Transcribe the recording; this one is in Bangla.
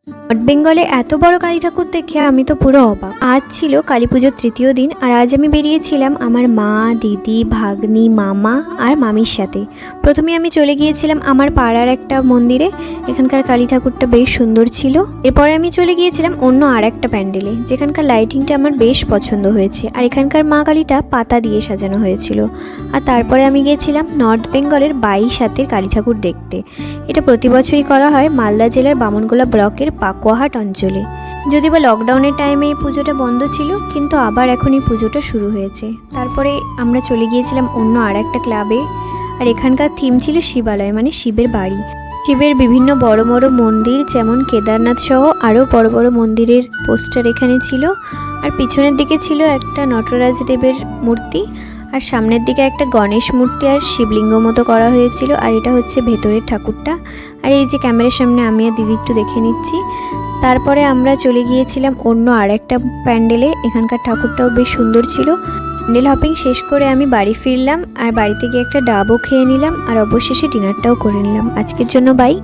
নর্থ বেঙ্গলে এত বড় কালী ঠাকুর দেখে আমি তো পুরো অবাক। আজ ছিল কালী পুজোর তৃতীয় দিন, আর আজ আমি বেরিয়েছিলাম আমার মা, দিদি, ভাগ্নি, মামা আর মামির সাথে। প্রথমে আমি চলে গিয়েছিলাম আমার পাড়ার একটা মন্দিরে। এখানকার কালী ঠাকুরটা বেশ সুন্দর ছিল। এরপরে আমি চলে গিয়েছিলাম অন্য আর একটা প্যান্ডেলে, যেখানকার লাইটিংটা আমার বেশ পছন্দ হয়েছে। আর এখানকার মা কালীটা পাতা দিয়ে সাজানো হয়েছিল। আর তারপরে আমি গিয়েছিলাম নর্থ বেঙ্গলের 22 হাতের কালী ঠাকুর দেখতে। এটা প্রতি বছরই করা হয় মালদা জেলার বামনগোলা ব্লকের পাকুয়াহাট অঞ্চলে। যদি বা লকডাউনের টাইমে এই পুজোটা বন্ধ ছিল, কিন্তু আবার এখন এই পুজোটা শুরু হয়েছে। তারপরে আমরা চলে গিয়েছিলাম অন্য আর একটা ক্লাবে। আর এখানকার থিম ছিল শিবালয়, মানে শিবের বাড়ি। শিবের বিভিন্ন বড় বড় মন্দির, যেমন কেদারনাথ সহ আরও বড় বড় মন্দিরের পোস্টার এখানে ছিল। আর পিছনের দিকে ছিল একটা নটরাজ দেবের মূর্তি, আর সামনের দিকে একটা গণেশ মূর্তি আর শিবলিঙ্গ মতো করা হয়েছিল। আর এটা হচ্ছে ভেতরের ঠাকুরটা। আর এই যে ক্যামেরার সামনে আমি আর দিদি একটু দেখে নিচ্ছি। তারপরে আমরা চলে গিয়েছিলাম অন্য আর একটা প্যান্ডেলে। এখানকার ঠাকুরটাও বেশ সুন্দর ছিল। প্যান্ডেল হপিং শেষ করে আমি বাড়ি ফিরলাম, আর বাড়িতে গিয়ে একটা ডাবও খেয়ে নিলাম, আর অবশেষে ডিনারটাও করে নিলাম। আজকের জন্য বাই।